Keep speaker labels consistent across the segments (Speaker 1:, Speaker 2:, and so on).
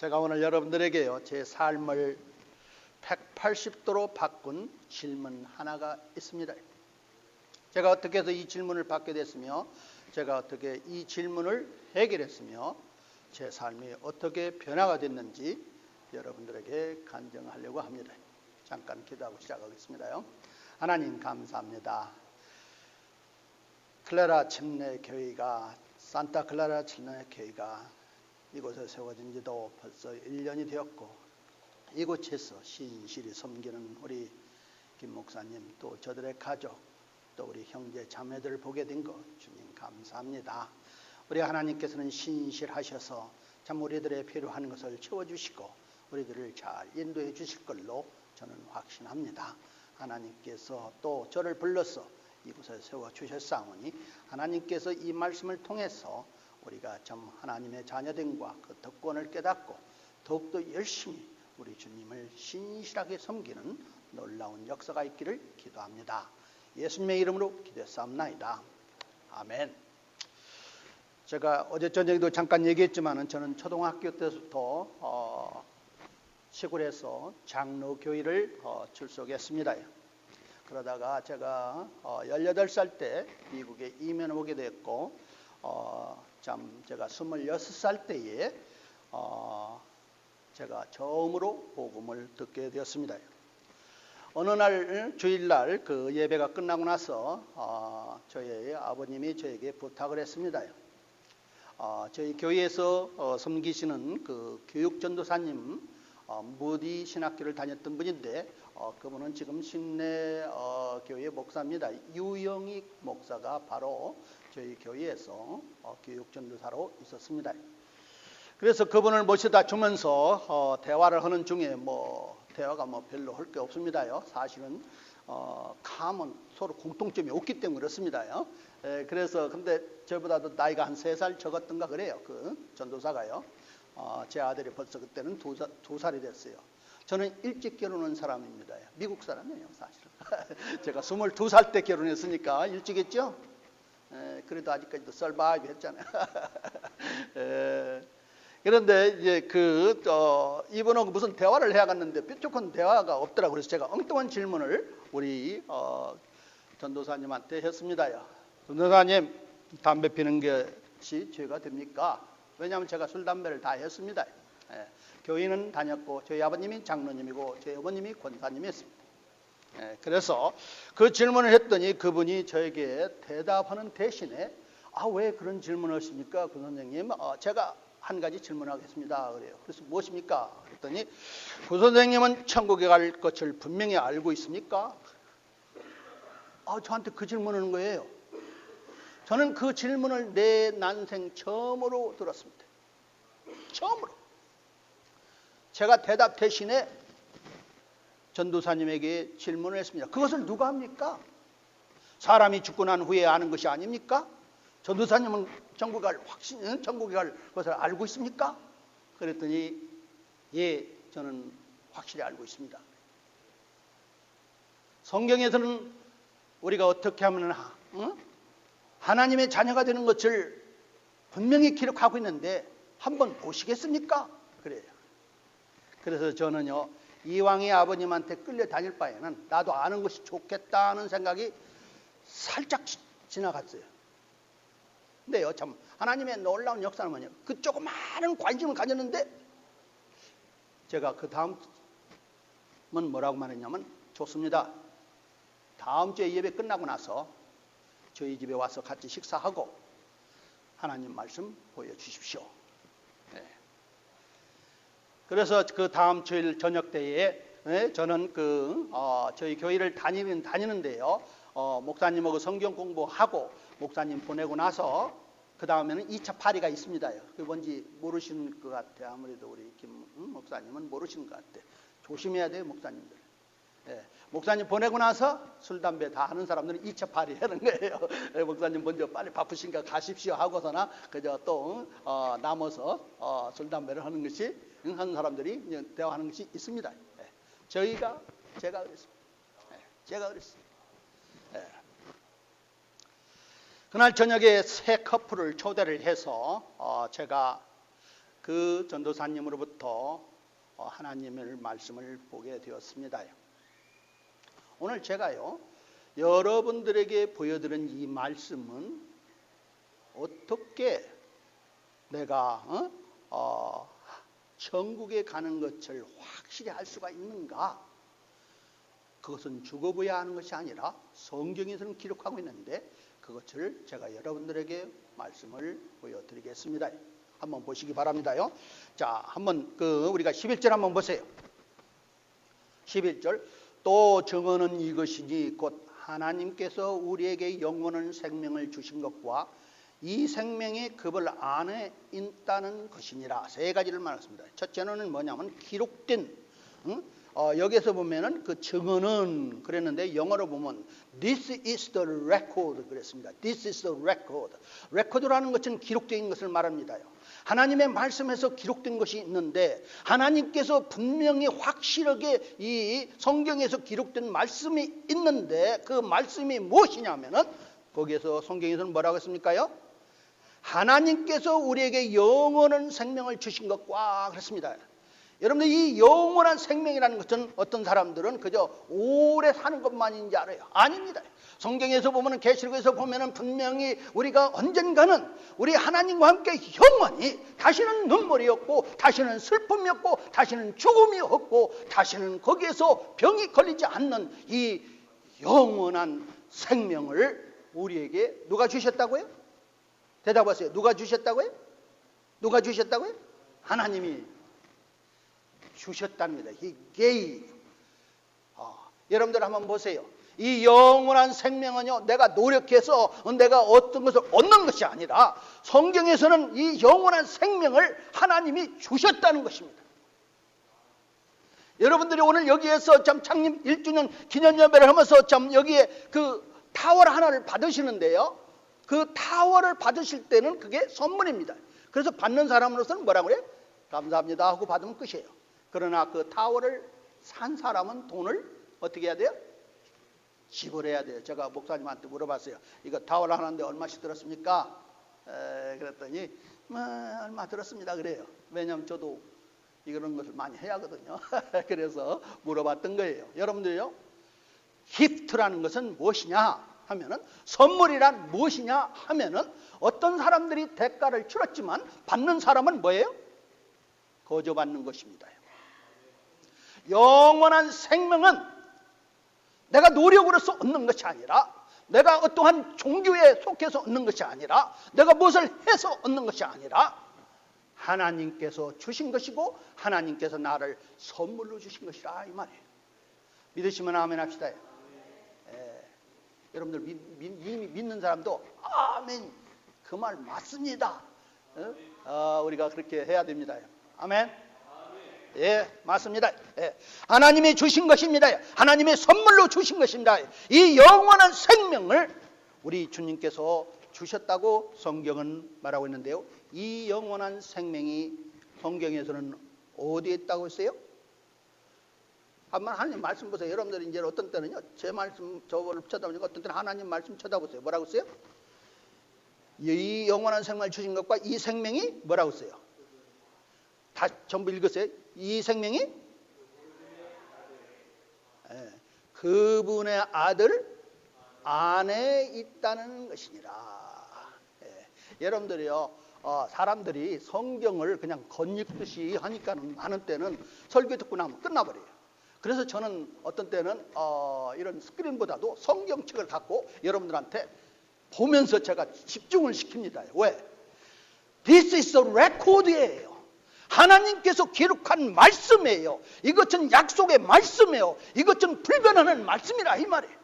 Speaker 1: 제가 오늘 여러분들에게요, 제 삶을 180도로 바꾼 질문 하나가 있습니다. 제가 어떻게 해서 이 질문을 받게 됐으며, 제가 어떻게 이 질문을 해결했으며, 제 삶이 어떻게 변화가 됐는지 여러분들에게 간증하려고 합니다. 잠깐 기도하고 시작하겠습니다요. 하나님 감사합니다. 클라라 침례교회가, 산타클라라 침례교회가 이곳에 세워진 지도 벌써 1년이 되었고, 이곳에서 신실히 섬기는 우리 김 목사님, 또 저들의 가족, 또 우리 형제 자매들을 보게 된 것 주님 감사합니다. 우리 하나님께서는 신실하셔서 참 우리들의 필요한 것을 채워주시고 우리들을 잘 인도해 주실 걸로 저는 확신합니다. 하나님께서 또 저를 불러서 이곳에 세워주셨사오니 하나님께서 이 말씀을 통해서 우리가 참 하나님의 자녀됨과 그 덕권을 깨닫고 더욱더 열심히 우리 주님을 신실하게 섬기는 놀라운 역사가 있기를 기도합니다. 예수님의 이름으로 기도했사옵나이다. 아멘. 제가 어제 저녁에도 잠깐 얘기했지만 저는 초등학교 때부터 시골에서 장로교회를 출석했습니다. 그러다가 제가 18살 때 미국에 이민 오게 됐고, 제가 26살 때에 제가 처음으로 복음을 듣게 되었습니다. 어느 날 주일날 그 예배가 끝나고 나서 저희 아버님이 저에게 부탁을 했습니다. 저희 교회에서 섬기시는 그 교육전도사님, 무디 신학교를 다녔던 분인데 그분은 지금 신내 교회 목사입니다. 유영익 목사가 바로 저희 교회에서 교육전도사로 있었습니다. 그래서 그분을 모셔다 주면서 대화를 하는 중에 대화가 별로 할 게 없습니다요. 사실은 감은 서로 공통점이 없기 때문에 그렇습니다요. 그래서 근데 저보다도 나이가 한 3살 적었던가 그래요. 그 전도사가요. 제 아들이 벌써 그때는 2살이 됐어요. 저는 일찍 결혼한 사람입니다. 미국 사람이에요, 사실은. 제가 22살 때 결혼했으니까 일찍 했죠. 그래도 아직까지도 서바이브 했잖아요. 그런데 이제 이분하고 무슨 대화를 해야겠는데 뾰족한 대화가 없더라고요. 그래서 제가 엉뚱한 질문을 우리 전도사님한테 했습니다. 전도사님, 담배 피는 것이 죄가 됩니까? 왜냐하면 제가 술, 담배를 다 했습니다. 교인은 다녔고 저희 아버님이 장로님이고 저희 어머님이 권사님이었습니다. 그래서 그 질문을 했더니 그분이 저에게 대답하는 대신에 왜 그런 질문을 하십니까? 그 선생님, 제가 한 가지 질문하겠습니다. 그래요. 그래서 무엇입니까? 그랬더니 그 선생님은 천국에 갈 것을 분명히 알고 있습니까? 저한테 그 질문을 하는 거예요. 저는 그 질문을 내 난생 처음으로 들었습니다. 처음으로. 제가 대답 대신에 전도사님에게 질문을 했습니다. 그것을 누가 합니까? 사람이 죽고 난 후에 아는 것이 아닙니까? 전도사님은 천국에 갈 것을 알고 있습니까? 그랬더니 예, 저는 확실히 알고 있습니다. 성경에서는 우리가 어떻게 하면 하나님의 자녀가 되는 것을 분명히 기록하고 있는데 한번 보시겠습니까? 그래요. 그래서 저는요, 이왕의 아버님한테 끌려다닐 바에는 나도 아는 것이 좋겠다는 생각이 살짝 지나갔어요. 근데요, 참 하나님의 놀라운 역사는 뭐냐, 그 조그마한 관심을 가졌는데 제가 그 다음은 뭐라고 말했냐면, 좋습니다. 다음 주에 예배 끝나고 나서 저희 집에 와서 같이 식사하고 하나님 말씀 보여주십시오. 그래서 그 다음 주일 저녁 때에 저는 저희 교회를 다니는데요. 목사님하고 성경 공부하고 목사님 보내고 나서 그 다음에는 2차 파리가 있습니다. 그게 뭔지 모르시는 것 같아요. 아무래도 우리 김 목사님은 모르시는 것 같아요. 조심해야 돼요, 목사님들. 목사님 보내고 나서 술, 담배 다 하는 사람들은 2차 파리 하는 거예요. 목사님 먼저 빨리 바쁘신가 가십시오 하고서나 그저 또 남아서 술, 담배를 하는 것이 하는 사람들이 대화하는 것이 있습니다. 제가 그랬습니다. 제가 그랬습니다. 그날 저녁에 세 커플을 초대를 해서 제가 그 전도사님으로부터 하나님의 말씀을 보게 되었습니다. 오늘 제가요, 여러분들에게 보여드린 이 말씀은 어떻게 내가 천국에 가는 것을 확실히 알 수가 있는가? 그것은 죽어봐야 하는 것이 아니라 성경에서는 기록하고 있는데 그것을 제가 여러분들에게 말씀을 보여드리겠습니다. 한번 보시기 바랍니다요. 자, 한번 우리가 11절 한번 보세요. 11절. 또 증언은 이것이니 곧 하나님께서 우리에게 영원한 생명을 주신 것과 이 생명이 그분 안에 있다는 것이니라. 세 가지를 말했습니다. 첫째는 뭐냐면 기록된, 여기서 보면은 그 증언은 그랬는데 영어로 보면 This is the record 그랬습니다. This is the record. record라는 것은 기록된 것을 말합니다. 하나님의 말씀에서 기록된 것이 있는데 하나님께서 분명히 확실하게 이 성경에서 기록된 말씀이 있는데 그 말씀이 무엇이냐면은 거기에서 성경에서는 뭐라고 했습니까요? 하나님께서 우리에게 영원한 생명을 주신 것과 그랬습니다. 여러분들 이 영원한 생명이라는 것은 어떤 사람들은 그저 오래 사는 것만인지 알아요. 아닙니다. 성경에서 보면 계시록에서 보면 분명히 우리가 언젠가는 우리 하나님과 함께 영원히 다시는 눈물이 없고 다시는 슬픔이 없고 다시는 죽음이 없고 다시는 거기에서 병이 걸리지 않는 이 영원한 생명을 우리에게 누가 주셨다고요? 대답하세요. 누가 주셨다고요? 누가 주셨다고요? 하나님이 주셨답니다. He gave. 여러분들 한번 보세요. 이 영원한 생명은요, 내가 노력해서 내가 어떤 것을 얻는 것이 아니라 성경에서는 이 영원한 생명을 하나님이 주셨다는 것입니다. 여러분들이 오늘 여기에서 참 창립 1주년 기념 예배를 하면서 참 여기에 그 타월 하나를 받으시는데요. 그 타월을 받으실 때는 그게 선물입니다. 그래서 받는 사람으로서는 뭐라고 그래요? 감사합니다 하고 받으면 끝이에요. 그러나 그 타월을 산 사람은 돈을 어떻게 해야 돼요? 지불해야 돼요. 제가 목사님한테 물어봤어요. 이거 타월 하나인데 얼마씩 들었습니까? 그랬더니 얼마 들었습니다 그래요. 왜냐하면 저도 이런 것을 많이 해야 하거든요. 그래서 물어봤던 거예요. 여러분들요, 기프트라는 것은 무엇이냐 하면은, 선물이란 무엇이냐 하면은, 어떤 사람들이 대가를 치렀지만 받는 사람은 뭐예요? 거저받는 것입니다. 영원한 생명은 내가 노력으로서 얻는 것이 아니라, 내가 어떠한 종교에 속해서 얻는 것이 아니라, 내가 무엇을 해서 얻는 것이 아니라 하나님께서 주신 것이고 하나님께서 나를 선물로 주신 것이라 이 말이에요. 믿으시면 아멘 합시다. 여러분들 믿는 사람도 아멘, 그 말 맞습니다. 우리가 그렇게 해야 됩니다. 아멘. 예, 맞습니다. 예. 하나님이 주신 것입니다. 하나님의 선물로 주신 것입니다. 이 영원한 생명을 우리 주님께서 주셨다고 성경은 말하고 있는데요. 이 영원한 생명이 성경에서는 어디에 있다고 했어요? 한번 하나님 말씀 보세요. 여러분들이 이제 어떤 때는요, 제 말씀 저를 쳐다보니까 어떤 때는 하나님 말씀 쳐다보세요. 뭐라고 했어요? 이 영원한 생명을 주신 것과 이 생명이 뭐라고 했어요? 다 전부 읽으세요. 이 생명이 그분의 아들 안에 있다는 것이니라. 여러분들이요, 사람들이 성경을 그냥 겉읽듯이 하니까는 하는 때는 설교 듣고 나면 끝나버려요. 그래서 저는 어떤 때는 이런 스크린보다도 성경책을 갖고 여러분들한테 보면서 제가 집중을 시킵니다. 왜? This is the record예요. 하나님께서 기록한 말씀이에요. 이것은 약속의 말씀이에요. 이것은 불변하는 말씀이라 이 말이에요.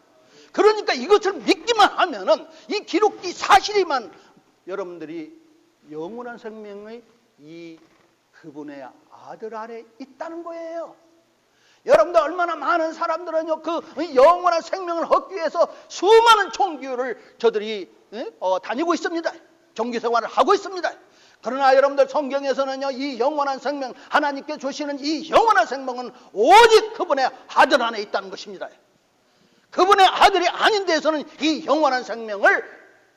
Speaker 1: 그러니까 이것을 믿기만 하면은 이 기록이 사실이만 여러분들이 영원한 생명의 이 그분의 아들 안에 있다는 거예요. 여러분들 얼마나 많은 사람들은요, 그 영원한 생명을 얻기 위해서 수많은 종교를 저들이 다니고 있습니다. 종교 생활을 하고 있습니다. 그러나 여러분들 성경에서는요, 이 영원한 생명, 하나님께 주시는 이 영원한 생명은 오직 그분의 아들 안에 있다는 것입니다. 그분의 아들이 아닌 데서는 이 영원한 생명을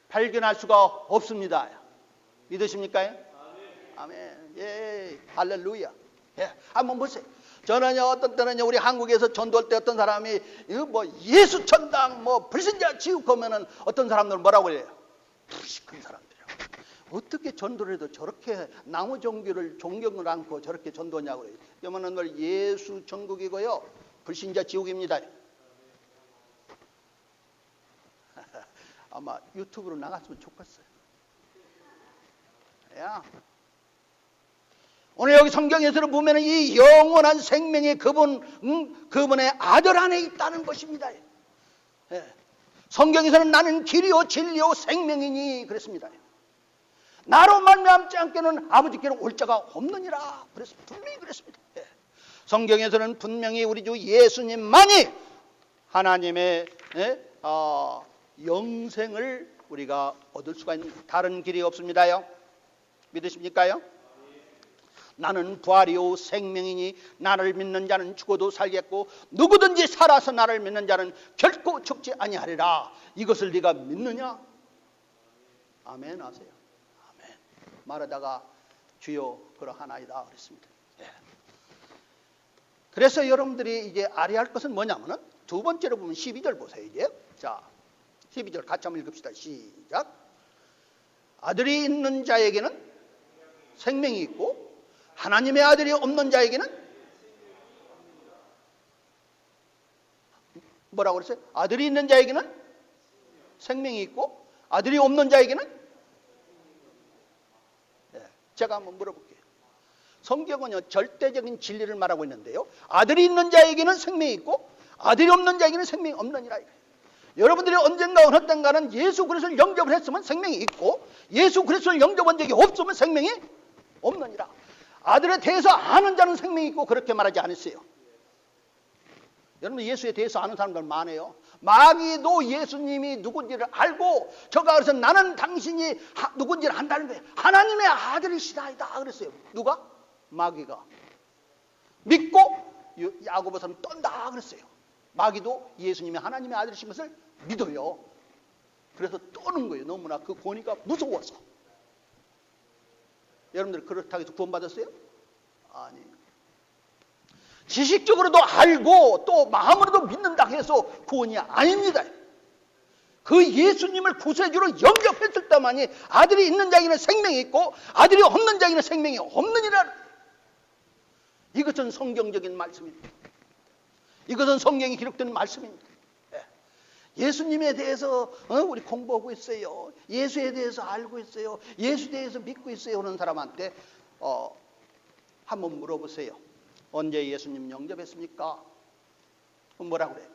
Speaker 1: 발견할 수가 없습니다. 믿으십니까? 아멘. 아멘. 예, 할렐루야. 예, 한번 보세요. 저는요, 어떤 때는요, 우리 한국에서 전도할 때 어떤 사람이, 이거 뭐, 예수천당, 뭐, 불신자 지옥 하면은 어떤 사람들은 뭐라고 해요? 푸시큰 사람들이요. 어떻게 전도를 해도 저렇게 나무 종교를 존경을 않고 저렇게 전도냐고 그래요. 그러면은 늘 예수 천국이고요, 불신자 지옥입니다. 아마 유튜브로 나갔으면 좋겠어요. 야. 오늘 여기 성경에서는 보면 이 영원한 생명이 그분의 아들 안에 있다는 것입니다. 예. 성경에서는 나는 길이요 진리요 생명이니 그랬습니다. 나로 말미암지 않게는 아버지께는 올 자가 없느니라. 그래서 분명히 그랬습니다. 예. 성경에서는 분명히 우리 주 예수님만이 하나님의 영생을 우리가 얻을 수가 있는 다른 길이 없습니다요. 믿으십니까요? 나는 부활이요 생명이니 나를 믿는 자는 죽어도 살겠고 누구든지 살아서 나를 믿는 자는 결코 죽지 아니하리라. 이것을 네가 믿느냐? 아멘 하세요. 아멘. 말하다가 주여 그러하나이다 그랬습니다. 예. 그래서 여러분들이 이제 알아야 할 것은 뭐냐면은 두 번째로 보면 12절 보세요. 이제 자 12절 같이 한번 읽읍시다. 시작. 아들이 있는 자에게는 생명이 있고 하나님의 아들이 없는 자에게는 뭐라고 그랬어요? 아들이 있는 자에게는 생명이 있고 아들이 없는 자에게는 제가 한번 물어볼게요. 성경은요 절대적인 진리를 말하고 있는데요, 아들이 있는 자에게는 생명이 있고 아들이 없는 자에게는 생명이 없느니라. 여러분들이 언젠가 어느 때인가는 예수 그리스도를 영접을 했으면 생명이 있고 예수 그리스도를 영접한 적이 없으면 생명이 없느니라. 아들에 대해서 아는 자는 생명이 있고 그렇게 말하지 않았어요. 여러분 예수에 대해서 아는 사람들 많아요. 마귀도 예수님이 누군지를 알고 저가 그래서 나는 당신이 누군지를 안다는 거예요. 하나님의 아들이시다이다 그랬어요. 누가? 마귀가. 믿고 야고보서는 떤다 그랬어요. 마귀도 예수님이 하나님의 아들이신 것을 믿어요. 그래서 떠는 거예요. 너무나 그 권위가 무서워서. 여러분들 그렇다고 해서 구원받았어요? 아니에요. 지식적으로도 알고 또 마음으로도 믿는다 해서 구원이 아닙니다. 그 예수님을 구세주로 영접했을 때만이 아들이 있는 자에게는 생명이 있고 아들이 없는 자에게는 생명이 없느니라. 이것은 성경적인 말씀입니다. 이것은 성경에 기록된 말씀입니다. 예수님에 대해서 우리 공부하고 있어요. 예수에 대해서 알고 있어요. 예수에 대해서 믿고 있어요. 그런 사람한테 한번 물어보세요. 언제 예수님 영접했습니까? 뭐라고 그래요?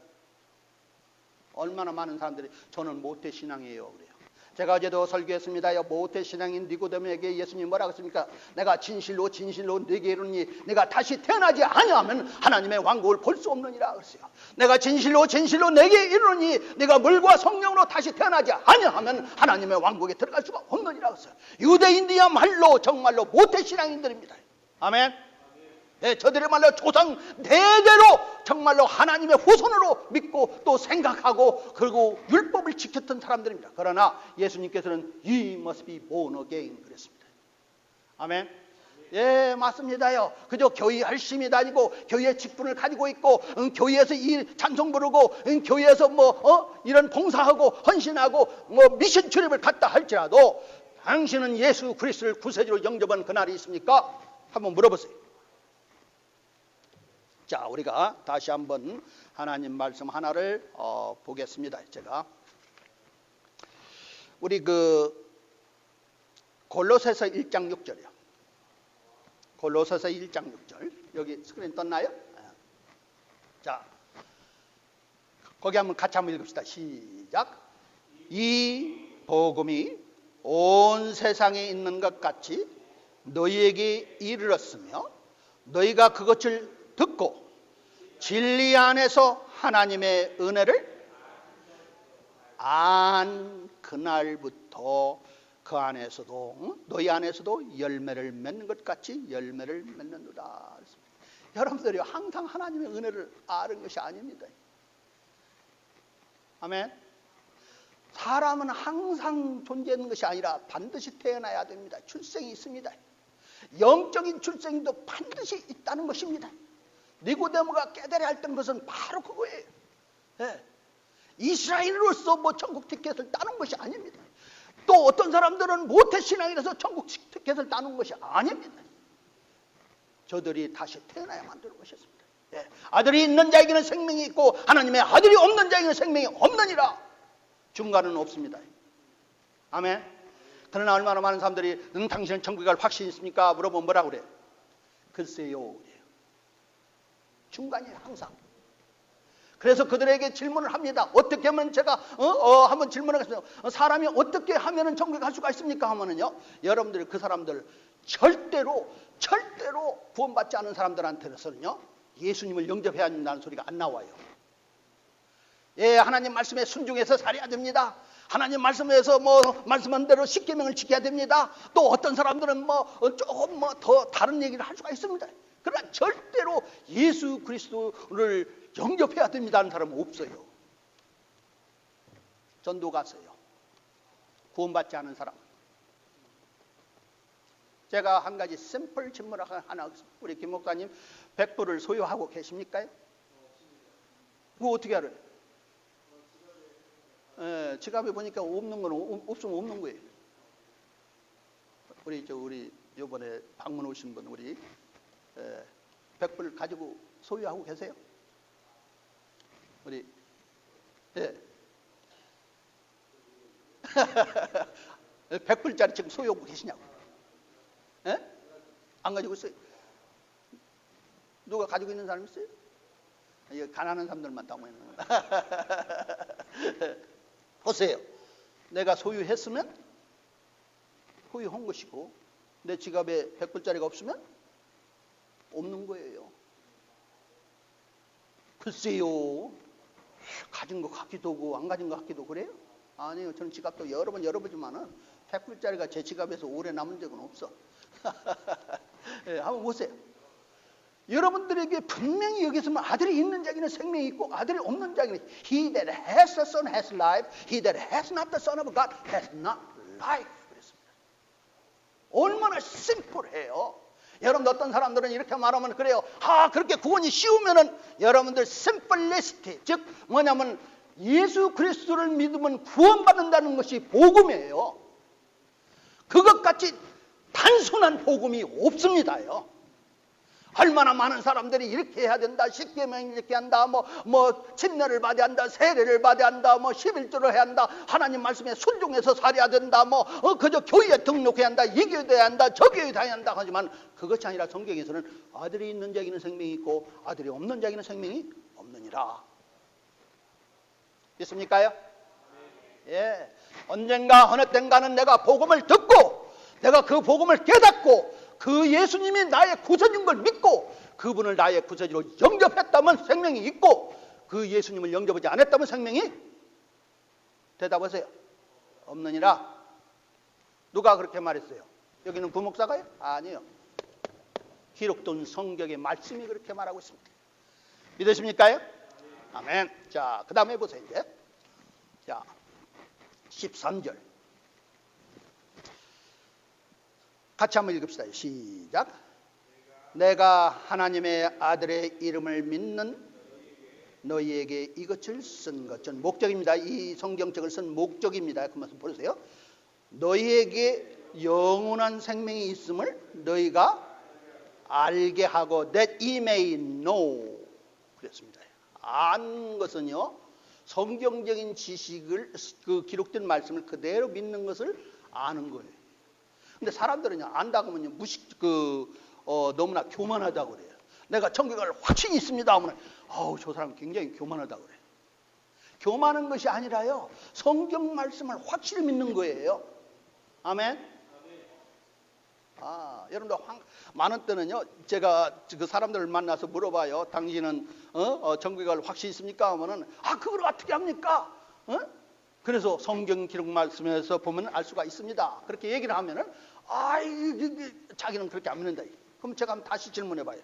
Speaker 1: 얼마나 많은 사람들이 저는 모태신앙이에요 그래요. 제가 어제도 설교했습니다. 모태신앙인 니고데모에게 예수님 뭐라고 했습니까? 내가 진실로 진실로 네게 이르니 내가 다시 태어나지 아니하면 하나님의 왕국을 볼 수 없느니라 그랬어요. 내가 진실로 진실로 네게 이르니 네가 물과 성령으로 다시 태어나지 아니하면 하나님의 왕국에 들어갈 수가 없느니라 그랬어요. 유대인이야말로 정말로 모태신앙인들입니다. 아멘. 네, 저들의 말로 조상 대대로 정말로 하나님의 후손으로 믿고 또 생각하고 그리고 율법을 지켰던 사람들입니다. 그러나 예수님께서는 You must be born again 그랬습니다. 아멘. 예, 맞습니다요. 그저 교회 열심히 다니고 교회 직분을 가지고 있고 교회에서 이 찬송 부르고 교회에서 이런 봉사하고 헌신하고 미션 출입을 갔다 할지라도 당신은 예수 그리스도를 구세주로 영접한 그날이 있습니까? 한번 물어보세요. 자, 우리가 다시 한번 하나님 말씀 하나를 보겠습니다. 제가 우리 골로새서 1장 6절이요. 골로새서 1장 6절. 여기 스크린 떴나요? 자, 거기 한번 같이 한번 읽읍시다. 시작. 이 복음이 온 세상에 있는 것 같이 너희에게 이르렀으며 너희가 그것을 듣고 진리 안에서 하나님의 은혜를 안 그날부터 그 안에서도 너희 안에서도 열매를 맺는 것 같이 열매를 맺는도다. 여러분들이 항상 하나님의 은혜를 아는 것이 아닙니다. 아멘. 사람은 항상 존재하는 것이 아니라 반드시 태어나야 됩니다. 출생이 있습니다. 영적인 출생도 반드시 있다는 것입니다. 니고데모가 깨달아야 했던 것은 바로 그거예요. 예. 이스라엘로서 뭐 천국 티켓을 따는 것이 아닙니다. 또 어떤 사람들은 모태신앙이라서 천국 티켓을 따는 것이 아닙니다. 저들이 다시 태어나야만 되는 것이었습니다. 예. 아들이 있는 자에게는 생명이 있고 하나님의 아들이 없는 자에게는 생명이 없느니라. 중간은 없습니다. 아멘. 그러나 얼마나 많은 사람들이 당신은 천국에 갈 확신이 있습니까? 물어보면 뭐라고 그래요? 글쎄요. 중간이에요, 항상. 그래서 그들에게 질문을 합니다. 어떻게 하면 제가 한번 질문하겠습니다. 사람이 어떻게 하면 천국에 갈 수가 있습니까? 하면은요, 여러분들이 그 사람들 절대로 구원받지 않은 사람들한테서는요, 예수님을 영접해야 한다는 소리가 안 나와요. 예, 하나님 말씀에 순종해서 살아야 됩니다. 하나님 말씀에서 말씀한 대로 십계명을 지켜야 됩니다. 또 어떤 사람들은 조금 더 다른 얘기를 할 수가 있습니다. 그러나 절대로 예수 그리스도를 영접해야 됩니다 하는 사람은 없어요. 전도 가세요. 구원받지 않은 사람. 제가 한 가지 샘플 질문을 하나, 우리 김 목사님 100불을 소유하고 계십니까? 그거 어떻게 알아요? 지갑에 보니까 없는 건 없으면 없는 거예요. 우리 이번에 방문 오신 분, 우리 100불 가지고 소유하고 계세요? 우리 100불짜리 지금 소유하고 계시냐고? 안 가지고 있어요? 누가 가지고 있는 사람 있어요? 이거 가난한 사람들만 담고 있는 거예요. 보세요. 내가 소유했으면 소유한 것이고 내 지갑에 100불짜리가 없으면 없는 거예요. 글쎄요. 가진 것 같기도 하고 안 가진 것 같기도 그래요? 아니요. 저는 지갑도 여러 번 열어보지만은 100불짜리가 제 지갑에서 오래 남은 적은 없어. 네, 한번 보세요. 여러분들에게 분명히 여기서는 아들이 있는 자에게는 생명이 있고 아들이 없는 자에게는 He that has the Son has life. He that has not the Son of God has not life. 그랬습니다. 얼마나 심플해요. 여러분들 어떤 사람들은 이렇게 말하면 그래요. 그렇게 구원이 쉬우면은 여러분들 심플리스티, 즉 뭐냐면 예수 그리스도를 믿으면 구원받는다는 것이 복음이에요. 그것같이 단순한 복음이 없습니다요. 얼마나 많은 사람들이 이렇게 해야 된다, 십계명 이렇게 한다, 침례를 받아야 한다, 세례를 받아야 한다, 11조를 해야 한다, 하나님 말씀에 순종해서 살아야 된다, 그저 교회에 등록해야 한다, 이 교회 돼야 한다, 저 교회 다녀야 한다 하지만 그것이 아니라 성경에서는 아들이 있는 자에게는 생명이 있고 아들이 없는 자에게는 생명이 없느니라. 믿습니까요? 예. 언젠가 어느 땐가는 내가 복음을 듣고 내가 그 복음을 깨닫고 그 예수님이 나의 구세주인 걸 믿고 그분을 나의 구세주로 영접했다면 생명이 있고 그 예수님을 영접하지 않았다면 생명이 대답하세요. 없느니라. 누가 그렇게 말했어요? 여기는 부목사가요? 아니요. 기록된 성경의 말씀이 그렇게 말하고 있습니다. 믿으십니까요? 아멘. 자, 그 다음에 보세요. 이제. 자, 13절. 같이 한번 읽읍시다. 시작. 내가 하나님의 아들의 이름을 믿는 너희에게 이것을 쓴 것. 전 목적입니다. 이 성경책을 쓴 목적입니다. 그 말씀 보세요. 너희에게 영원한 생명이 있음을 너희가 알게 하고 that ye may know. 그랬습니다. 아는 것은요, 성경적인 지식을, 그 기록된 말씀을 그대로 믿는 것을 아는 거예요. 근데 사람들은요, 안다고 하면요, 너무나 교만하다고 그래요. 내가 천국에 갈 확신이 있습니다 하면, 저 사람 굉장히 교만하다고 그래요. 교만한 것이 아니라요, 성경 말씀을 확실히 믿는 거예요. 아멘? 여러분들 많은 때는요, 제가 그 사람들을 만나서 물어봐요. 당신은 천국에 갈 확신이 있습니까? 하면은, 그걸 어떻게 합니까? 그래서 성경 기록 말씀에서 보면 알 수가 있습니다. 그렇게 얘기를 하면은, 자기는 그렇게 안 믿는다. 그럼 제가 한번 다시 질문해봐요.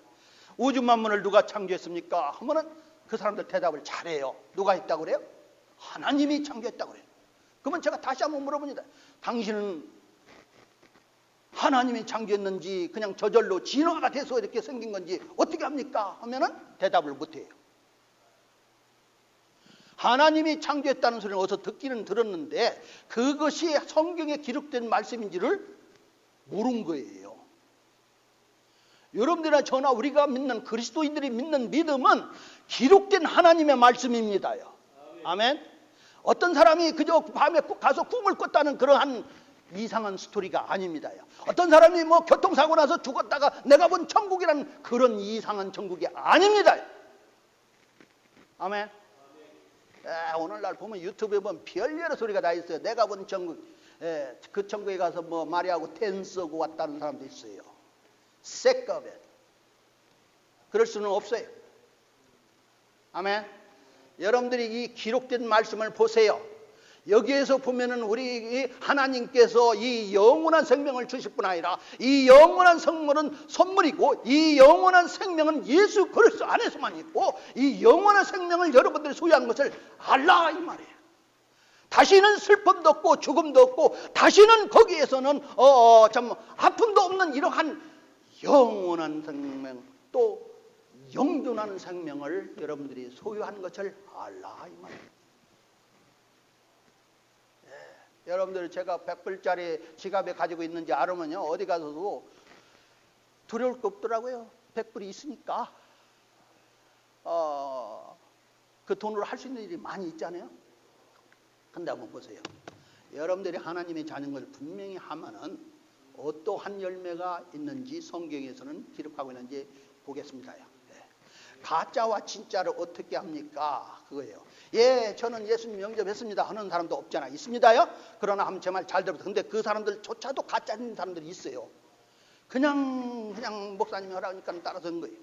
Speaker 1: 우주 만물을 누가 창조했습니까? 하면은 그 사람들 대답을 잘해요. 누가 했다고 그래요? 하나님이 창조했다고 그래요. 그러면 제가 다시 한번 물어봅니다. 당신은 하나님이 창조했는지 그냥 저절로 진화가 돼서 이렇게 생긴 건지 어떻게 합니까? 하면은 대답을 못해요. 하나님이 창조했다는 소리는 어디서 듣기는 들었는데 그것이 성경에 기록된 말씀인지를 모른 거예요. 여러분들이나 저나 우리가 믿는 그리스도인들이 믿는 믿음은 기록된 하나님의 말씀입니다요. 아멘. 어떤 사람이 그저 밤에 가서 꿈을 꿨다는 그러한 이상한 스토리가 아닙니다요. 어떤 사람이 뭐 교통사고 나서 죽었다가 내가 본 천국이라는 그런 이상한 천국이 아닙니다. 아멘. 오늘날 보면 유튜브에 보면 별여러 소리가 다 있어요. 내가 본 천국, 그 천국에 가서 뭐 마리아하고 텐스하고 왔다는 사람도 있어요. 새까베. 그럴 수는 없어요. 아멘. 여러분들이 이 기록된 말씀을 보세요. 여기에서 보면은 우리 하나님께서 이 영원한 생명을 주실 뿐 아니라 이 영원한 생명은 선물이고 이 영원한 생명은 예수 그리스도 안에서만 있고 이 영원한 생명을 여러분들이 소유한 것을 알라 이 말이에요. 다시는 슬픔도 없고 죽음도 없고 다시는 거기에서는 참 아픔도 없는 이러한 영원한 생명 또 영존하는 생명을 여러분들이 소유한 것을 알라 이 말이에요. 여러분들 제가 100불짜리 지갑에 가지고 있는지 알으면요 어디 가서도 두려울 거 없더라고요. 100불이 있으니까 그 돈으로 할 수 있는 일이 많이 있잖아요. 근데 한번 보세요. 여러분들이 하나님의 자녀인 걸 분명히 하면은 어떠한 열매가 있는지 성경에서는 기록하고 있는지 보겠습니다요. 가짜와 진짜를 어떻게 합니까? 그거예요. 예, 저는 예수님 영접했습니다 하는 사람도 없잖아. 있습니다요? 그러나 한번 제 말 잘 들어보세요. 근데 그 사람들조차도 가짜인 사람들이 있어요. 그냥 목사님이 하라니까 따라서 한 거예요.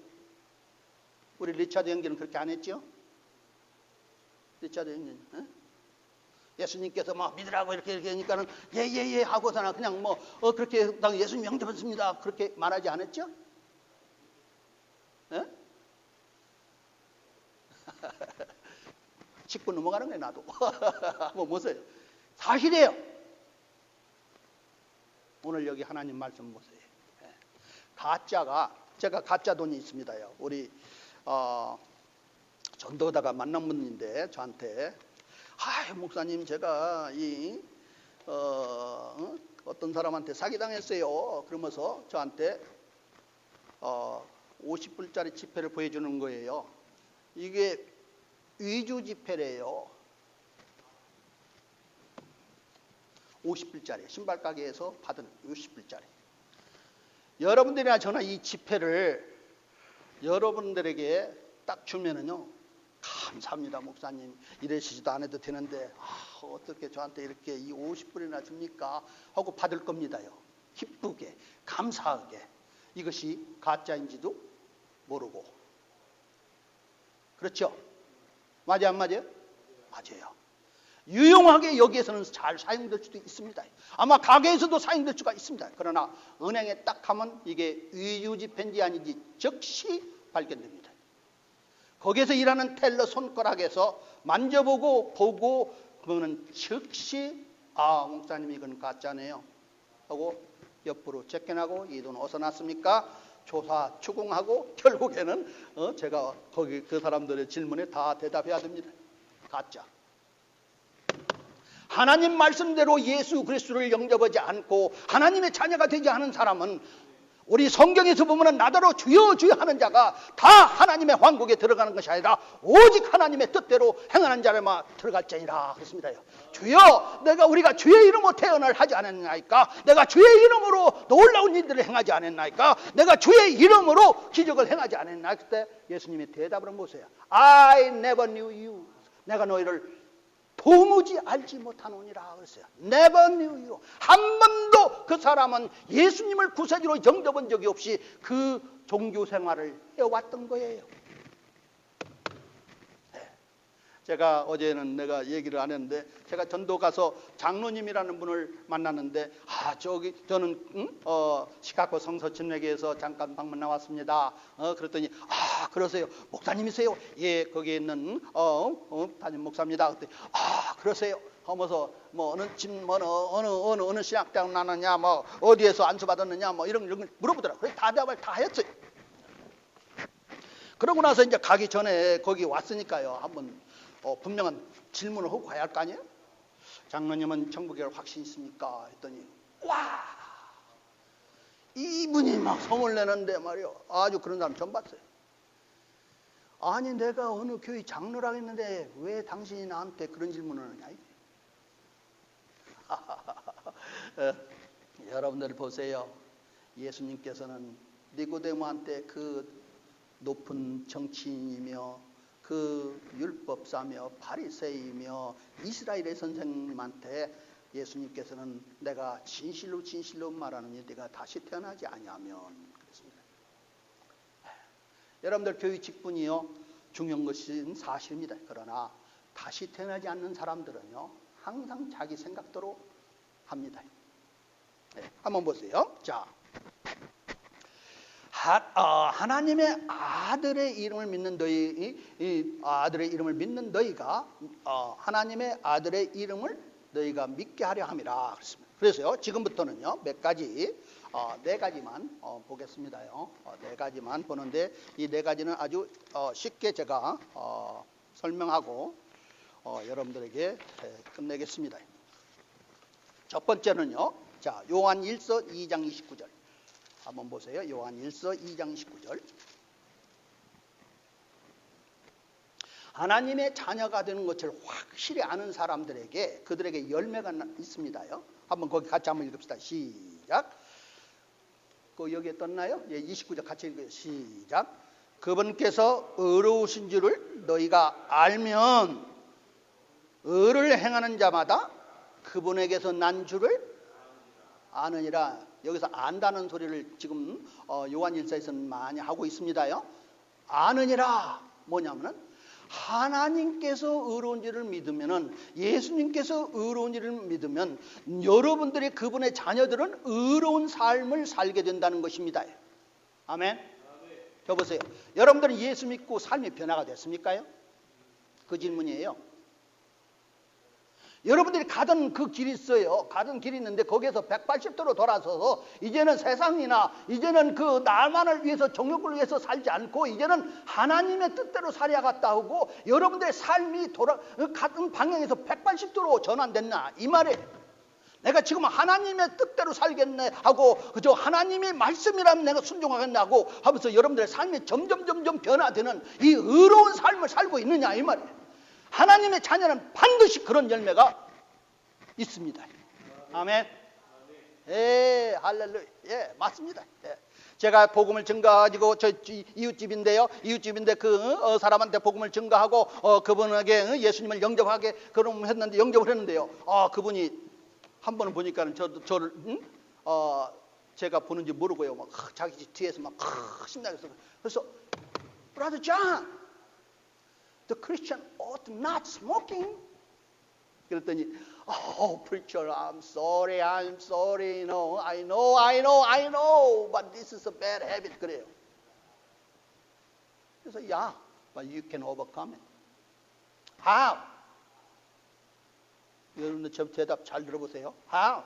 Speaker 1: 우리 리차드 형제는 그렇게 안 했죠? 리차드 형제, 예수님께서 막 믿으라고 이렇게 하니까는 예 하고서나 그냥 뭐 그렇게 예수님 영접했습니다 그렇게 말하지 않았죠? 예? 짚고 넘어가는 거예요. 나도 한번 보세요. 사실이에요. 오늘 여기 하나님 말씀 보세요. 가짜가 제가 가짜 돈이 있습니다요. 우리 전도하다가 만난 분인데 저한테 목사님 제가 어떤 사람한테 사기당했어요. 그러면서 저한테 50불짜리 지폐를 보여주는 거예요. 이게 위주 지폐래요. 50불짜리 신발 가게에서 받은 50불짜리. 여러분들이나 저나 이 지폐를 여러분들에게 딱 주면은요 감사합니다 목사님 이러시지도 않아도 되는데 어떻게 저한테 이렇게 이 50불이나 줍니까 하고 받을 겁니다요. 기쁘게 감사하게. 이것이 가짜인지도 모르고. 그렇죠? 맞아요 안 맞아요? 맞아요. 유용하게 여기에서는 잘 사용될 수도 있습니다. 아마 가게에서도 사용될 수가 있습니다. 그러나 은행에 딱 가면 이게 위유지폐인지 아닌지 즉시 발견됩니다. 거기에서 일하는 텔러 손가락에서 만져보고 보고 그러면 즉시 목사님 이건 가짜네요 하고 옆으로 제껴나고 이 돈 어디서 났습니까? 조사 추궁하고 결국에는 제가 거기 그 사람들의 질문에 다 대답해야 됩니다. 가짜. 하나님 말씀대로 예수 그리스도를 영접하지 않고 하나님의 자녀가 되지 않은 사람은 우리 성경에서 보면 나더러 주여 주여 하는 자가 다 하나님의 왕국에 들어가는 것이 아니라 오직 하나님의 뜻대로 행하는 자라만 들어갈지니라 그렇습니다요. 주여 우리가 주의 이름으로 태어날 하지 않았나이까? 내가 주의 이름으로 놀라운 일들을 행하지 않았나이까? 내가 주의 이름으로 기적을 행하지 않았나이까? 그때 예수님의 대답을 보세요. I never knew you. 내가 너희를 도무지 알지 못하노니라 그랬어요. Never knew you. 한 번도 그 사람은 예수님을 구세주로 영접한 적이 없이 그 종교 생활을 해왔던 거예요. 제가 어제는 내가 얘기를 안 했는데 제가 전도 가서 장로님이라는 분을 만났는데 저는 시카고 성서침례교에서 잠깐 방문 나왔습니다. 그랬더니 그러세요. 목사님이세요? 예, 거기에 있는 담임 목사입니다. 그랬더니 그러세요. 하면서 뭐 어느 집 뭐 어느 신학대학 나느냐 뭐 어디에서 안수받았느냐 뭐 이런 걸 물어보더라고요. 그래서 다 대답을 다 했어요. 그러고 나서 이제 가기 전에 거기 왔으니까요. 한번 분명한 질문을 하고 가야 할 거 아니에요? 장로님은 천국에 확신 있습니까? 했더니 와! 이분이 막 성을 내는데 말이요. 아주 그런 사람 처음 봤어요. 아니 내가 어느 교회 장로라고 했는데 왜 당신이 나한테 그런 질문을 하냐? 여러분들 보세요. 예수님께서는 니고데모한테 그 높은 정치인이며 그 율법사며 바리새이며 이스라엘의 선생님한테 예수님께서는 내가 진실로 진실로 말하느니 네가 다시 태어나지 아니하면 그랬습니다. 여러분들 교회 직분이요 중요한 것은 사실입니다. 그러나 다시 태어나지 않는 사람들은요 항상 자기 생각대로 합니다. 네, 한번 보세요. 자, 하나님의 아들의 이름을 믿는 너희, 아들의 이름을 믿는 너희가 하나님의 아들의 이름을 너희가 믿게 하려 함이라 그랬습니다. 그래서요 지금부터는요 몇 가지 네 가지만 보겠습니다요. 네 가지만 보는데 이 네 가지는 아주 쉽게 제가 설명하고 여러분들에게 끝내겠습니다. 첫 번째는요. 자, 요한 1서 2장 29절 한번 보세요. 요한 1서 2장 29절. 하나님의 자녀가 되는 것을 확실히 아는 사람들에게 그들에게 열매가 있습니다요. 한번 거기 같이 한번 읽읍시다. 시작. 그 여기에 떴나요? 예, 29절 같이 읽어요. 시작. 그분께서 의로우신 줄을 너희가 알면 의를 행하는 자마다 그분에게서 난 줄을 아느니라. 여기서 안다는 소리를 지금 요한 1서에서는 많이 하고 있습니다요. 아느니라 뭐냐면은 하나님께서 의로운 줄을 믿으면은 예수님께서 의로운 줄을 믿으면 여러분들이 그분의 자녀들은 의로운 삶을 살게 된다는 것입니다. 아멘. 저 보세요. 여러분들은 예수 믿고 삶이 변화가 됐습니까요? 그 질문이에요. 여러분들이 가던 그 길이 있어요. 가던 길이 있는데 거기에서 180도로 돌아서서 이제는 세상이나 이제는 그 나만을 위해서 정욕을 위해서 살지 않고 이제는 하나님의 뜻대로 살아갔다 하고 여러분들의 삶이 같은 방향에서 180도로 전환됐나 이 말이에요. 내가 지금 하나님의 뜻대로 살겠네 하고 그저 하나님의 말씀이라면 내가 순종하겠네 하고 하면서 여러분들의 삶이 점점 변화되는 이 의로운 삶을 살고 있느냐 이 말이에요. 하나님의 자녀는 반드시 그런 열매가 있습니다. 아멘. 예, 할렐루야. 예, 맞습니다. 예. 제가 복음을 증거가지고 저 이웃집인데요. 이웃집인데 그 사람한테 복음을 증거하고 그분에게 예수님을 영접하게 그럼 했는데 영접을 했는데요. 그분이 한 번은 보니까는 저를 제가 보는지 모르고요. 막 자기 뒤에서 막 신나게 그래서 Brother John, the Christian ought not smoking. 그랬더니 preacher, I'm sorry. No, I know, but this is a bad habit. 그래요. 그래서 yeah, but you can overcome it. How? 여러분들 저 대답 잘 들어보세요. How?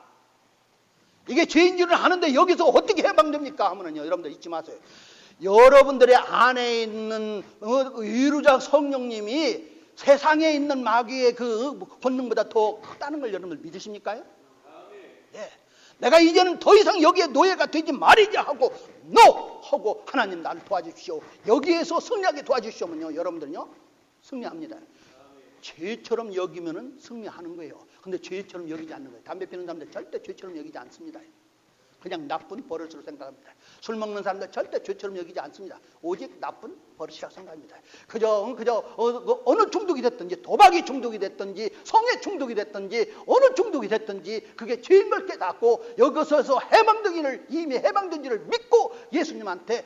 Speaker 1: 이게 죄인 줄을 아는데 여기서 어떻게 해방됩니까? 하면은요, 여러분들 잊지 마세요. 여러분들의 안에 있는 위루자 성령님이 세상에 있는 마귀의 그 본능보다 더 크다는 걸 여러분들 믿으십니까요? 예. 내가 이제는 더 이상 여기에 노예가 되지 말이자 하고 NO! 하고 하나님 나를 도와주십시오. 여기에서 승리하게 도와주시오면요, 여러분들은요 승리합니다. 죄처럼 여기면은 승리하는 거예요. 근데 죄처럼 여기지 않는 거예요. 담배 피우는 사람들 절대 죄처럼 여기지 않습니다. 그냥 나쁜 버릇으로 생각합니다. 술 먹는 사람들 절대 죄처럼 여기지 않습니다. 오직 나쁜 버릇이라고 생각합니다. 그저 어느 중독이 됐든지 도박이 중독이 됐든지 성에 중독이 됐든지 어느 중독이 됐든지 그게 죄인 걸 깨닫고 여기서 해방되기를 이미 해방된 줄을 믿고 예수님한테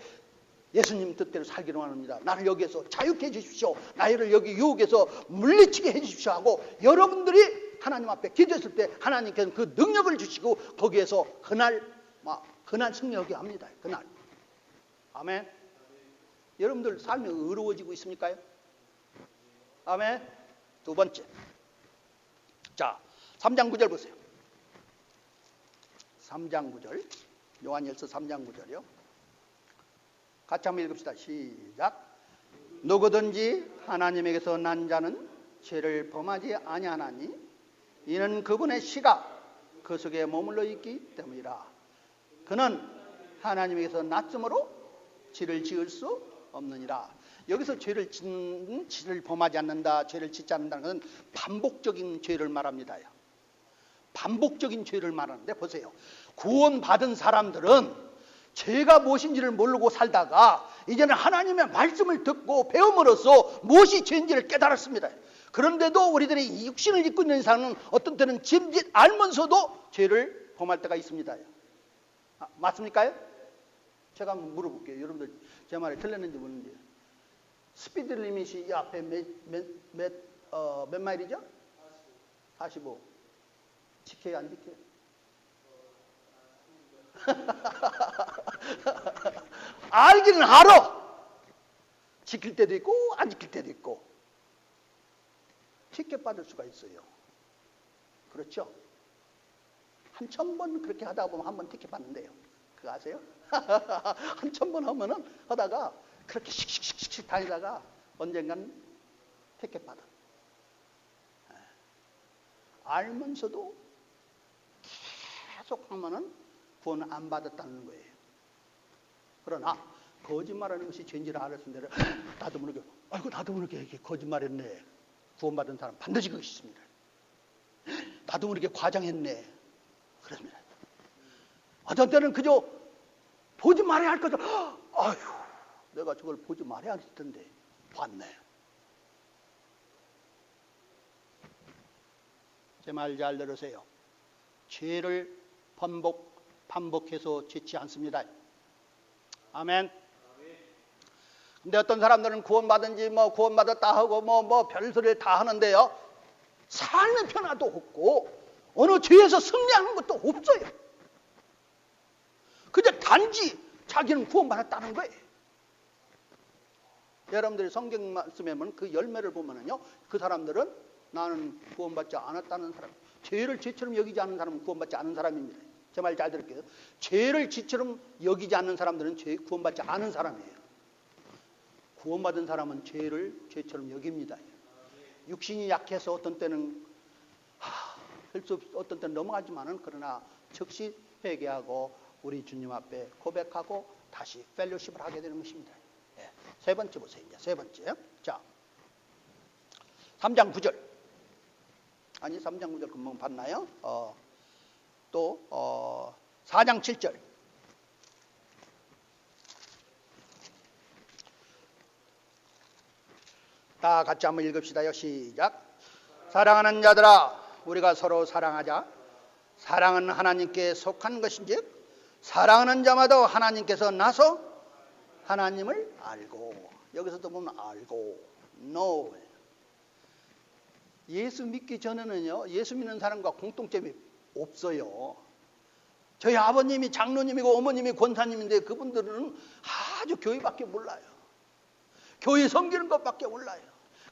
Speaker 1: 예수님 뜻대로 살기로 합니다. 나를 여기에서 자유케 해주십시오. 나를 여기 유혹에서 물리치게 해주십시오 하고 여러분들이 하나님 앞에 기도했을 때 하나님께서는 그 능력을 주시고 거기에서 그날 승리하게 합니다. 그날. 아멘. 여러분들 삶이 의로워지고 있습니까요? 아멘. 두 번째. 자, 3장 9절 보세요. 3장 9절. 요한일서 3장 9절이요. 같이 한번 읽읍시다. 시작. 누구든지 하나님에게서 난 자는 죄를 범하지 아니하나니 이는 그분의 씨가 그 속에 머물러 있기 때문이라. 그는 하나님에게서 났으므로 죄를 지을 수 없느니라. 여기서 죄를 범하지 않는다, 죄를 짓지 않는다는 것은 반복적인 죄를 말합니다. 반복적인 죄를 말하는데 보세요. 구원받은 사람들은 죄가 무엇인지를 모르고 살다가 이제는 하나님의 말씀을 듣고 배움으로써 무엇이 죄인지를 깨달았습니다. 그런데도 우리들이 이 육신을 입고 있는 사람은 어떤 때는 짐짓 알면서도 죄를 범할 때가 있습니다. 맞습니까? 제가 한번 물어볼게요. 여러분들 제 말이 틀렸는지 모르는지. 스피드 리밋이 이 앞에 몇 마일이죠? 45. 지켜요, 안 지켜요? 알기는 알아. 지킬 때도 있고 안 지킬 때도 있고. 티켓 받을 수가 있어요. 그렇죠? 한 1000번 그렇게 하다 보면 한 번 티켓 받는데요. 그거 아세요? 한 1000번 하면은 하다가 그렇게 씩씩씩씩 다니다가 언젠간 티켓 받아. 알면서도 계속 하면은 구원 안 받았다는 거예요. 그러나 거짓말하는 것이 죄인지를 알았을 때 나도 모르게 아이고 나도 모르게 이렇게 거짓말했네. 구원받은 사람 반드시 그것이 있습니다. 나도 모르게 과장했네. 그렇습니다. 어떤 때는 그저 보지 말아야 할 거죠. 아휴, 내가 저걸 보지 말아야 할 텐데 봤네. 제 말 잘 들으세요. 죄를 반복해서 짓지 않습니다. 아멘. 근데 어떤 사람들은 구원받은지 구원받았다 하고 별소리를 다 하는데요. 삶의 변화도 없고 어느 죄에서 승리하는 것도 없어요. 그저 단지 자기는 구원받았다는 거예요. 여러분들이 성경 말씀에 보면 그 열매를 보면은요, 그 사람들은 나는 구원받지 않았다는 사람, 죄를 죄처럼 여기지 않는 사람은 구원받지 않은 사람입니다. 제 말 잘 들을게요. 죄를 죄처럼 여기지 않는 사람들은 구원받지 않은 사람이에요. 구원받은 사람은 죄를 죄처럼 여깁니다. 육신이 약해서 어떤 때는 어떤 때는 넘어가지만은 그러나 즉시 회개하고 우리 주님 앞에 고백하고 다시 펠로십을 하게 되는 것입니다. 예. 세 번째 보세요. 이제 세 번째. 자, 3장 9절. 아니 3장 9절 금방 봤나요? 또 4장 7절. 다 같이 한번 읽읍시다요. 시작. 사랑하는 자들아, 우리가 서로 사랑하자. 사랑은 하나님께 속한 것인즉 사랑하는 자마다 하나님께서 나서 하나님을 알고. 여기서도 보면 알고, know. 예수 믿기 전에는요, 예수 믿는 사람과 공통점이 없어요. 저희 아버님이 장로님이고 어머님이 권사님인데 그분들은 아주 교회밖에 몰라요. 교회 섬기는 것밖에 몰라요.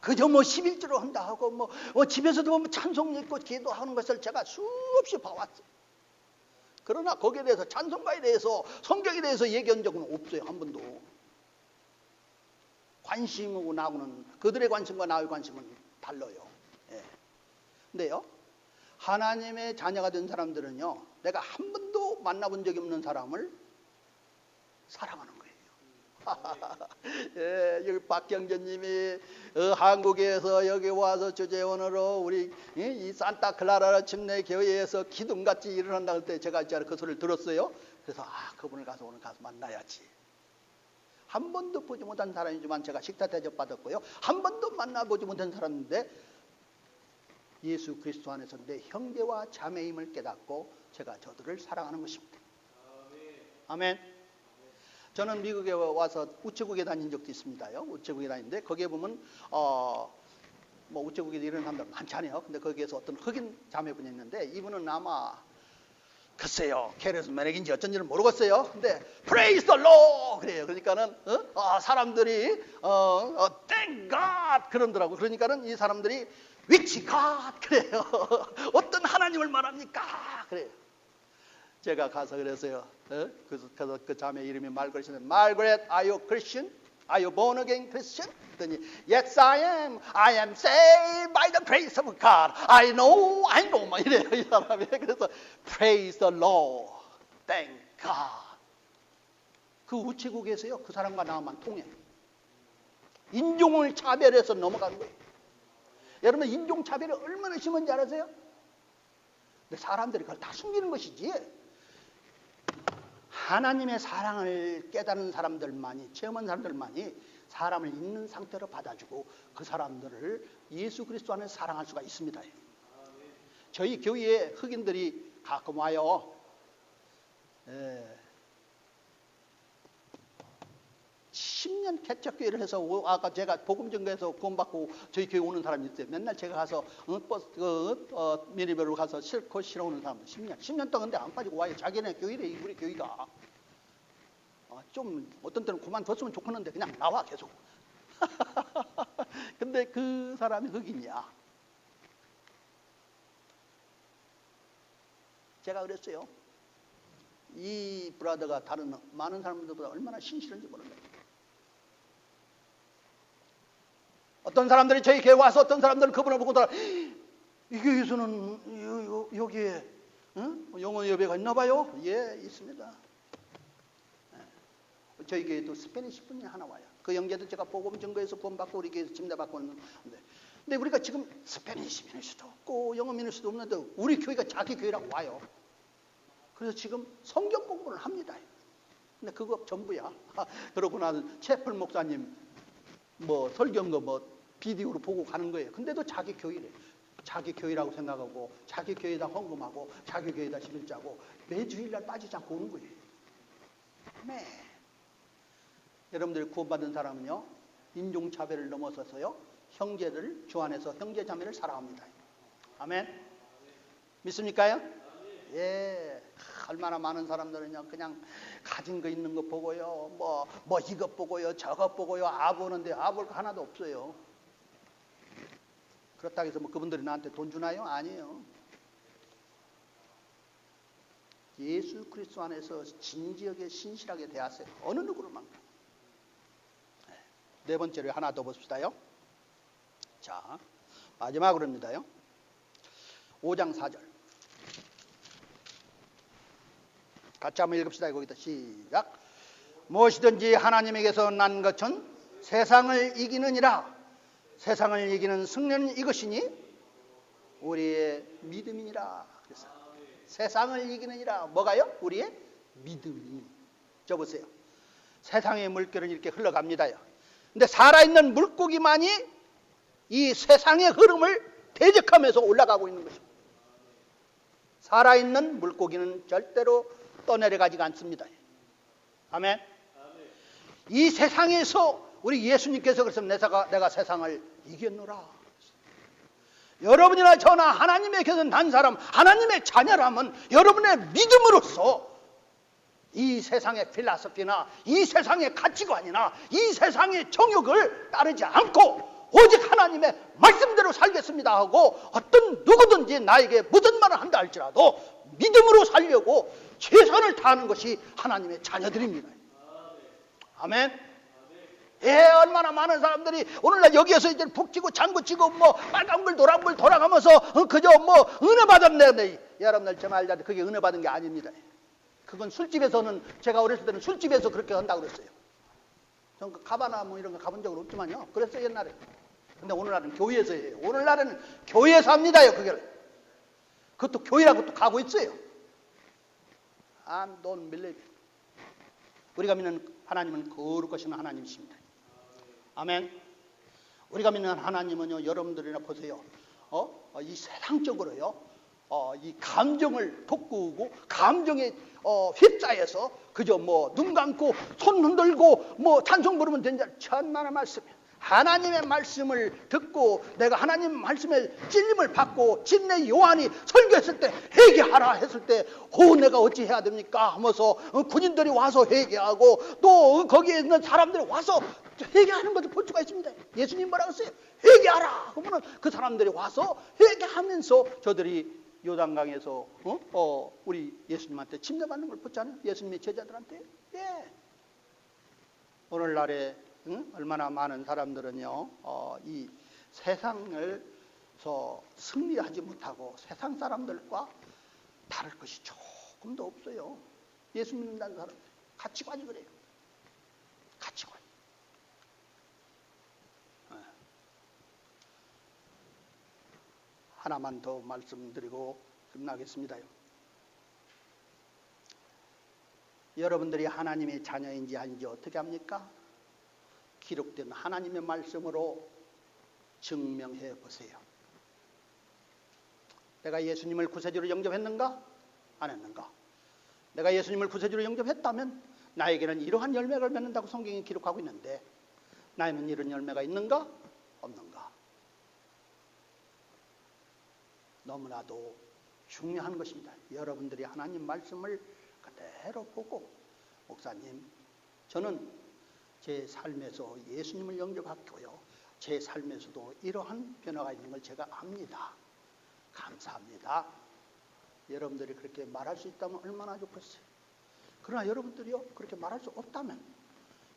Speaker 1: 그저 11조로 한다 하고 집에서도 찬송 읽고 기도하는 것을 제가 수없이 봐왔어요. 그러나 거기에 대해서 찬송가에 대해서 성경에 대해서 얘기한 적은 없어요. 한 번도. 관심하고 나하고는 그들의 관심과 나의 관심은 달라요. 예. 근데요, 하나님의 자녀가 된 사람들은요, 내가 한 번도 만나본 적이 없는 사람을 사랑하는 거예요. 예, 여기 박경재님이 한국에서 여기 와서 주재원으로 우리 이 산타클라라 침례 교회에서 기둥같이 일을 한다고 할 때 제가 그 소리를 들었어요. 그래서 그분을 오늘 가서 만나야지. 한 번도 보지 못한 사람이지만 제가 식사 대접 받았고요. 한 번도 만나보지 못한 사람인데 예수 그리스도 안에서 내 형제와 자매임을 깨닫고 제가 저들을 사랑하는 것입니다. 아멘. 저는 미국에 와서 우체국에 다닌 적도 있습니다요. 우체국에 다니는데 거기에 보면 우체국에 이런 사람들 많잖아요. 근데 거기에서 어떤 흑인 자매분이 있는데 이분은 아마 글쎄요, 캐리스맨인지 어쩐지는 모르겠어요. 근데 Praise the Lord 그래요. 그러니까는 사람들이 Thank God 그러더라고. 그러니까는 이 사람들이 Which God 그래요. 어떤 하나님을 말합니까? 그래요. 제가 가서 그랬어요. 그래서 그 자매 이름이 말그렛인데, Margaret, are you Christian? Are you born again Christian? 그랬더니 Yes, I am. I am saved by the grace of God. I know. 막 이래요, 이 사람이. 그래서 Praise the Lord. Thank God. 그 우체국에서요, 그 사람과 나만 통해. 인종을 차별해서 넘어가는 거예요. 여러분, 인종 차별이 얼마나 심한지 알아세요? 근데 사람들이 그걸 다 숨기는 것이지. 하나님의 사랑을 깨닫는 사람들만이, 체험한 사람들만이 사람을 있는 상태로 받아주고 그 사람들을 예수 그리스도 안에서 사랑할 수가 있습니다. 저희 교회에 흑인들이 가끔 와요. 10년 개척교회를 해서 아까 제가 복음전교에서 구원받고 저희 교회 오는 사람이 있어요. 맨날 제가 가서 미니벨로 가서 실컷 실어오는 사람들 10년 동안 근데 안 빠지고 와요. 자기네 교회래, 우리 교회가. 좀 어떤 때는 그만뒀으면 좋겠는데 그냥 나와 계속. 근데 그 사람이 흑인이야. 제가 그랬어요. 이 브라더가 다른 많은 사람들보다 얼마나 신실한지 모른다. 어떤 사람들이 저희 교회 와서 어떤 사람들은 그분을 보고 이 교회에서는 여기에 영어 예배가 있나 봐요? 예, 있습니다. 저희 교회도 스페니시 분이 하나 와요. 그 형제도 제가 복음 전거에서 구원받고 우리 교회에서 침례받고 있는데, 근데 우리가 지금 스페니시 민수도 없고 영어 민수도 없는데 우리 교회가 자기 교회라고 와요. 그래서 지금 성경 공부를 합니다. 근데 그거 전부야. 그러고 나서 채플 목사님 설경거 비디오로 보고 가는 거예요. 근데도 자기 교회래. 자기 교회라고 생각하고 자기 교회에다 헌금하고 자기 교회에다 11자고 매 주일날 빠지지 않고 오는 거예요. 네. 여러분들이 구원받은 사람은요, 인종차별을 넘어서서요, 형제를 주 안에서 형제자매를 사랑합니다. 아멘. 믿습니까요? 예. 얼마나 많은 사람들은요, 그냥 가진 거 있는 거 보고요, 이것 보고요, 저것 보고요, 보는데 볼 거 하나도 없어요. 그렇다고 해서 그분들이 나한테 돈 주나요? 아니에요. 예수 그리스도 안에서 진지하게 신실하게 대하세요. 어느 누구로만. 네 번째로 하나 더 봅시다요. 자, 마지막으로입니다요. 5장 4절. 같이 한번 읽읍시다. 거기다 시작. 무엇이든지 하나님에게서 난 것은 세상을 이기느니라. 세상을 이기는 승리는 이것이니 우리의 믿음이니라. 그래서 세상을 이기느니라. 뭐가요? 우리의 믿음이. 저 보세요. 세상의 물결은 이렇게 흘러갑니다요. 근데 살아있는 물고기만이 이 세상의 흐름을 대적하면서 올라가고 있는 것입니다. 살아있는 물고기는 절대로 떠내려가지가 않습니다. 아멘. 이 세상에서 우리 예수님께서 그래서 내가 세상을 이겼노라. 여러분이나 저나 하나님에게서 난 사람, 하나님의 자녀라면 여러분의 믿음으로써 이 세상의 필라소피나 이 세상의 가치관이나 이 세상의 정욕을 따르지 않고 오직 하나님의 말씀대로 살겠습니다 하고 어떤 누구든지 나에게 무슨 말을 한다 할지라도 믿음으로 살려고 최선을 다하는 것이 하나님의 자녀들입니다. 아멘. 예, 얼마나 많은 사람들이 오늘날 여기에서 이제 북치고 장구치고 빨간불 노란불 돌아가면서 그저 은혜 받았네. 여러분들 좀 알자. 그게 은혜 받은 게 아닙니다. 그건 술집에서는, 제가 어렸을 때는 술집에서 그렇게 한다고 그랬어요. 전 가바나 이런 거 가본 적은 없지만요. 그랬어요, 옛날에. 근데 오늘날은 교회에서 해요. 오늘날은 교회에서 합니다요, 그걸. 그것도 교회라고 또 가고 있어요. I don't believe. 우리가 믿는 하나님은 거룩하신 하나님이십니다. 아멘. 우리가 믿는 하나님은요, 여러분들이나 보세요. 이 세상적으로요, 이 감정을 돋구고 감정에 휩싸여서 그저 눈 감고 손 흔들고 찬송 부르면 된다. 천만의 말씀이에요. 하나님의 말씀을 듣고 내가 하나님 말씀에 찔림을 받고 진내 요한이 설교했을 때 회개하라 했을 때 내가 어찌 해야 됩니까 하면서 군인들이 와서 회개하고 또 거기에 있는 사람들이 와서 회개하는 것을 볼 수가 있습니다. 예수님 뭐라고 했어요? 회개하라 그러면 그 사람들이 와서 회개하면서 저들이 요단강에서 우리 예수님한테 침례받는 걸 봤잖아요. 예수님의 제자들한테. 예. 오늘날에 얼마나 많은 사람들은요, 이 세상을서 승리하지 못하고 세상 사람들과 다를 것이 조금도 없어요. 예수 믿는다는 사람 가치관이 그래요. 가치관. 하나만 더 말씀드리고 끝나겠습니다요. 여러분들이 하나님의 자녀인지 아닌지 어떻게 합니까? 기록된 하나님의 말씀으로 증명해 보세요. 내가 예수님을 구세주로 영접했는가? 안 했는가? 내가 예수님을 구세주로 영접했다면 나에게는 이러한 열매를 맺는다고 성경이 기록하고 있는데 나에는 이런 열매가 있는가? 없는가? 너무나도 중요한 것입니다. 여러분들이 하나님 말씀을 그대로 보고 목사님, 저는 제 삶에서 예수님을 영접했고요. 제 삶에서도 이러한 변화가 있는 걸 제가 압니다. 감사합니다. 여러분들이 그렇게 말할 수 있다면 얼마나 좋겠어요. 그러나 여러분들이요 그렇게 말할 수 없다면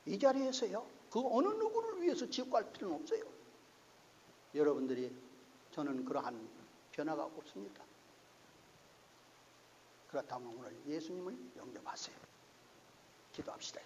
Speaker 1: 이 자리에서요 그 어느 누구를 위해서 지옥 갈 필요는 없어요. 여러분들이 저는 그러한 변화가 없습니다. 그렇다면 오늘 예수님을 영접하세요. 기도합시다.